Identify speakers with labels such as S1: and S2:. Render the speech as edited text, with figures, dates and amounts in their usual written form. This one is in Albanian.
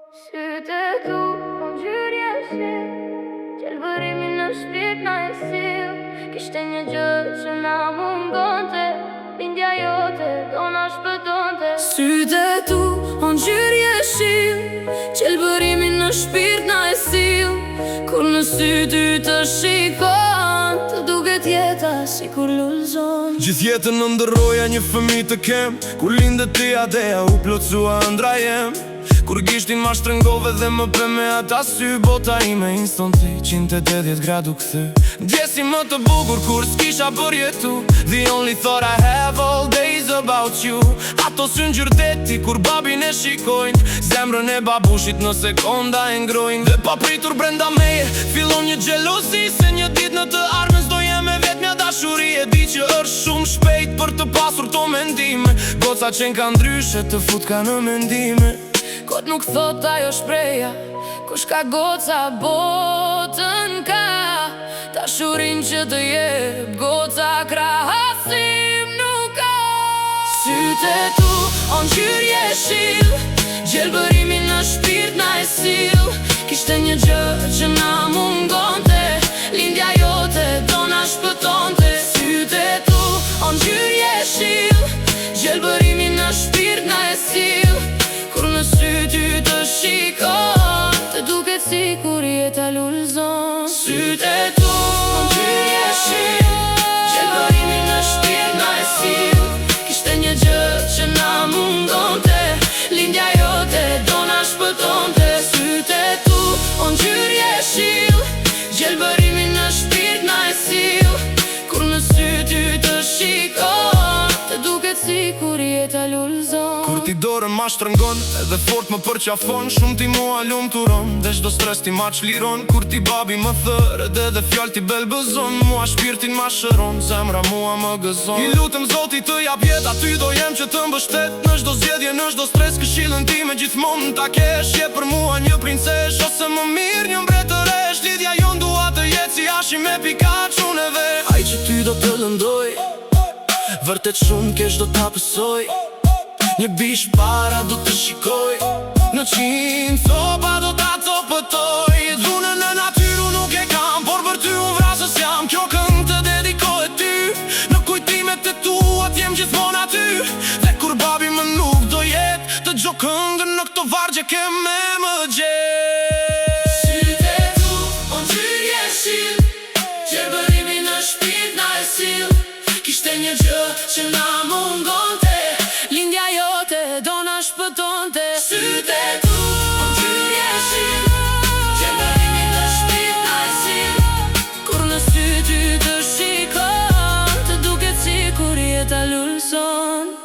S1: Sytë e tu, po ngjyrje si Qelbërimi në shpirt na e sill. Kishte një gjë që na mungonte, bindja jote do na shpëtonte. Sytë e tu, po ngjyrje si Qelbërimi në shpirt na e sill. Kur në sy ty të shikon, të duket jeta si kur lulzon.
S2: Gjithë jetën në ndërroja një fëmijë të kem. Kur lindet ti adeja u plotsua ëndra jem. Kur gishtin ma shtrëngove dhe më pe me ata sy. Bota ime instantly 180 gradu këthy. Ndjesi më të bukur kur s'kisha për jetu. The only thought I have all days about you. Ato sy ngjyrdeti kur babin e shikojnë. Zemrën e babushit në sekonda e ngrojnë. Dhe pa pritur brenda meje fillon një xhelozi. Se një dit në të ardhmen s'do jem e vetmja dashuri. E di që është shumë shpejt për të pasur to mendime. Goca qenë ka ndryshe të fut ka në mendime.
S1: Kot nuk thot ajo shpreja, kush ka goca botën ka. Dashurin që të jep goca krahasim nuk ka. Sytë e tu, o ngjyrje shill, gjelbërimi në shpirt na e sill. Kishte një gjë që na mungonte, lindja jote do na shpëtonte. Sytë e tu, o ngjyrje shill, gjelbërimi në shpirt na e sill. Kur në sy ty të shikon, të duket si kur jeta lulzon. Sytë e tu, o ngjyrje shill, gjelbërimi në shpirt na e sill. Kishte një gjë që na mungonte, lindja jote do na shpëtonte. Sytë e tu, o ngjyrje shill, gjelbërimi në shpirt na e sill. Kur në sy ty të shikon, të duket si kur jeta lulzon.
S2: Kur ti dorën ma shtrëngon, edhe fort më përqafon. Shumë ti mua lumturon, dhe çdo stres ti ma çliron. Kur ti babi më thërë, edhe fjall ti belbëzon. Mua shpirtin ma shëron, zemra mua më gëzon. I lutem Zoti të jap jetë, aty do jem që të mbështet. Në çdo zgjedhje, në çdo stres, këshillën time gjithmonë ta kesh. Je për mua një princesh, ose më mirë një mbretëresh. Lidhja jon dua të jetë si Ashi me Pikachu neve. Ai që ty do të lëndoj, vërtet shumë kesh do ta pësoj. Një bish para do të shikoj, në 100 copa do ta copëtoj. Dhunën në natyru nuk e kam, por për ty unë vrasës jam. Kjo këngë të dedikohet ty, në kujtimet e tua t'jem gjithmon aty. Dhe kur babi më nuk do jet, të gjo këngën në këto vargje ke me më gjet.
S1: Sytë e tu, o ngjyrje shill, gjelbërimi në shpirt na e sill. Kishte një gjë që na mungonte, lindja jote do na shpëtonte. Sytë e tu, o ngjyrje shill, gjelbërimi në shpirt na e sill. Kur në sy ty të shikon, të duket si kur jeta lulzon.